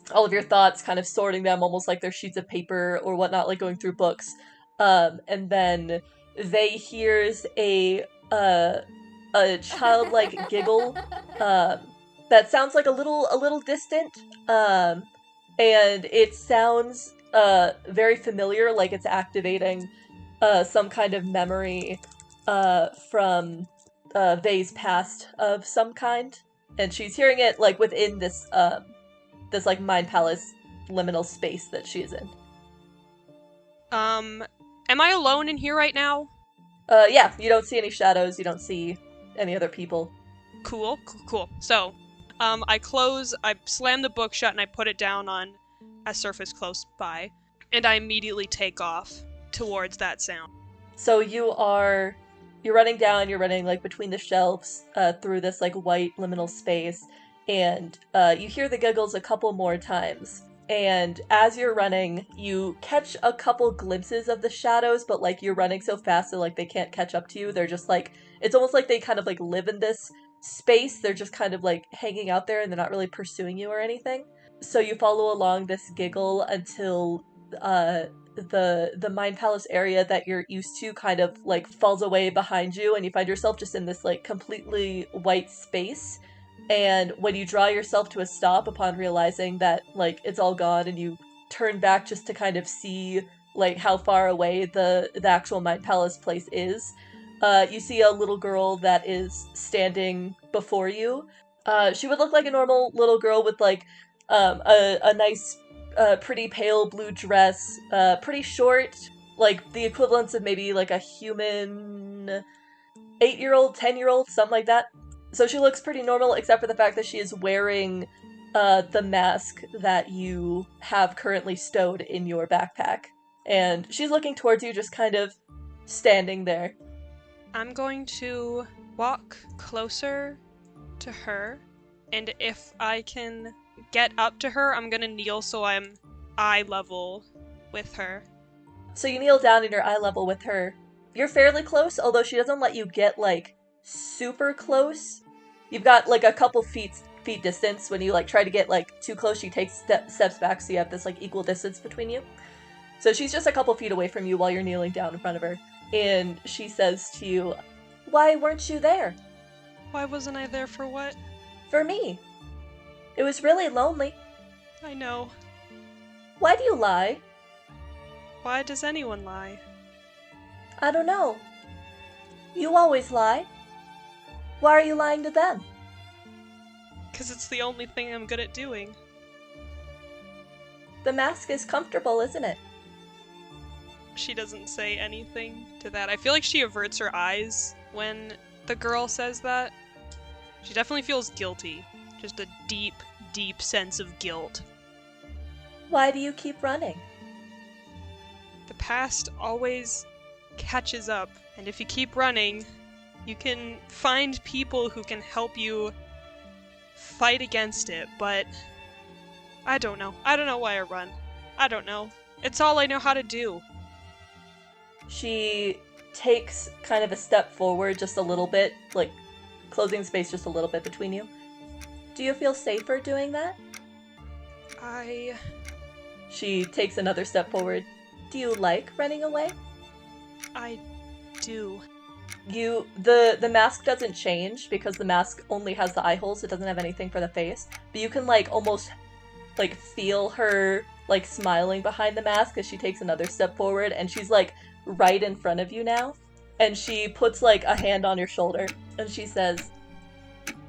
thoughts, kind of sorting them almost like they're sheets of paper or whatnot, like going through books. And then they hears a childlike giggle that sounds like a little distant, and it sounds very familiar, like it's activating some kind of memory from Vay's past of some kind, and she's hearing it like within this like mind palace liminal space that she is in. Am I alone in here right now? Yeah, you don't see any shadows, you don't see any other people. Cool. So, I slam the book shut and I put it down on a surface close by, and I immediately take off towards that sound. So you're running down, you're running like between the shelves, through this like white liminal space, and you hear the giggles a couple more times. And as you're running, you catch a couple glimpses of the shadows, but like you're running so fast that like they can't catch up to you. They're just like, it's almost like they kind of like live in this space. They're just kind of like hanging out there and they're not really pursuing you or anything. So you follow along this giggle until the Mind Palace area that you're used to kind of like falls away behind you, and you find yourself just in this like completely white space. And when you draw yourself to a stop upon realizing that like it's all gone, and you turn back just to kind of see like how far away the actual Mind Palace place is, you see a little girl that is standing before you. She would look like a normal little girl with like a nice pretty pale blue dress, pretty short, like the equivalents of maybe like a human 8-year-old, 10-year-old, something like that. So she looks pretty normal, except for the fact that she is wearing the mask that you have currently stowed in your backpack. And she's looking towards you, just kind of standing there. I'm going to walk closer to her, and if I can get up to her, I'm gonna kneel so I'm eye level with her. So you kneel down and you're eye level with her. You're fairly close, although she doesn't let you get, like, super close. You've got, like, a couple feet distance. When you, like, try to get, like, too close, she takes steps back, so you have this, like, equal distance between you. So she's just a couple feet away from you while you're kneeling down in front of her. And she says to you, "Why weren't you there?" Why wasn't I there for what? "For me. It was really lonely." I know. "Why do you lie?" Why does anyone lie? "I don't know. You always lie. Why are you lying to them?" Because it's the only thing I'm good at doing. "The mask is comfortable, isn't it?" She doesn't say anything to that. I feel like she averts her eyes when the girl says that. She definitely feels guilty. Just a deep, deep sense of guilt. "Why do you keep running?" The past always catches up, and if you keep running, you can find people who can help you fight against it, but I don't know. I don't know why I run. I don't know. It's all I know how to do. She takes kind of a step forward just a little bit, like closing space just a little bit between you. "Do you feel safer doing that?" She takes another step forward. "Do you like running away?" I do. The mask doesn't change because the mask only has the eye holes. It doesn't have anything for the face. But you can like almost like feel her like smiling behind the mask as she takes another step forward, and she's like right in front of you now. And she puts like a hand on your shoulder and she says,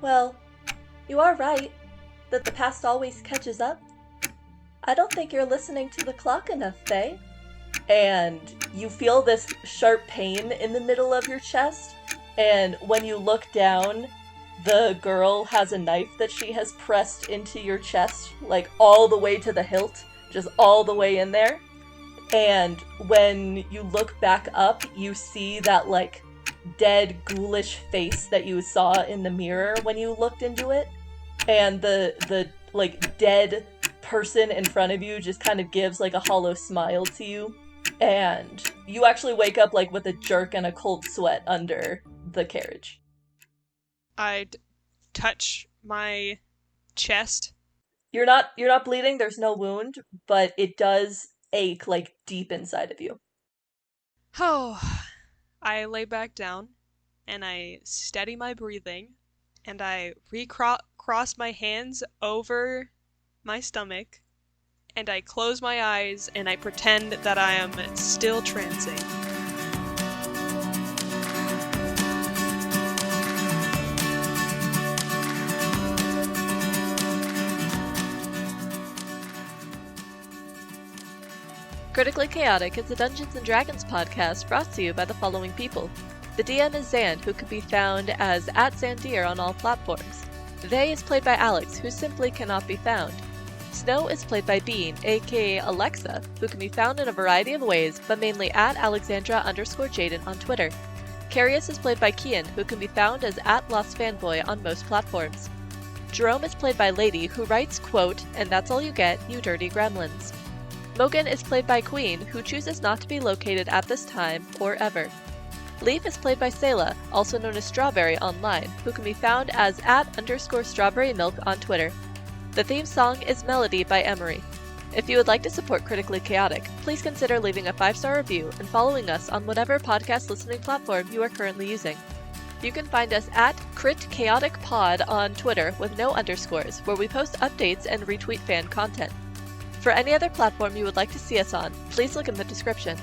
"Well, you are right that the past always catches up. I don't think you're listening to the clock enough, Faye." And you feel this sharp pain in the middle of your chest, and when you look down, the girl has a knife that she has pressed into your chest, like all the way to the hilt, just all the way in there. And when you look back up, you see that like dead, ghoulish face that you saw in the mirror when you looked into it. And the like dead person in front of you just kind of gives like a hollow smile to you. And you actually wake up like with a jerk and a cold sweat under the carriage. I'd touch my chest. You're not bleeding, there's no wound, but it does ache like deep inside of you. Oh, I lay back down and I steady my breathing and I cross my hands over my stomach and I close my eyes and I pretend that I am still trancing. Critically Chaotic is a Dungeons & Dragons podcast brought to you by the following people. The DM is Zand, who can be found as @Zandir on all platforms. They is played by Alex, who simply cannot be found. Snow is played by Bean, aka Alexa, who can be found in a variety of ways, but mainly @Alexandra_Jaden on Twitter. Kareus is played by Kian, who can be found as @LostFanboy on most platforms. Jerome is played by Lady, who writes, quote, "And that's all you get, you dirty gremlins." Mogan is played by Queen, who chooses not to be located at this time or ever. Leif is played by Selah, also known as Strawberry online, who can be found as @_strawberrymilk on Twitter. The theme song is Melody by Emery. If you would like to support Critically Chaotic, please consider leaving a 5-star review and following us on whatever podcast listening platform you are currently using. You can find us @CritChaoticPod on Twitter with no underscores, where we post updates and retweet fan content. For any other platform you would like to see us on, please look in the description.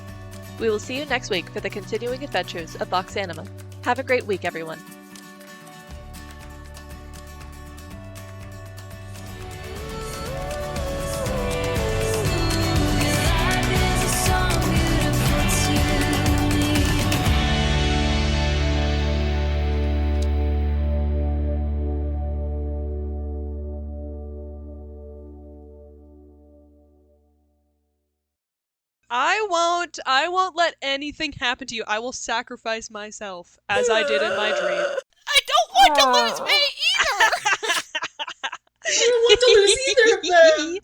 We will see you next week for the continuing adventures of Vox Anima. Have a great week, everyone. I won't let anything happen to you. I will sacrifice myself, as I did in my dream. I don't want to lose me either! I don't want to lose either of them!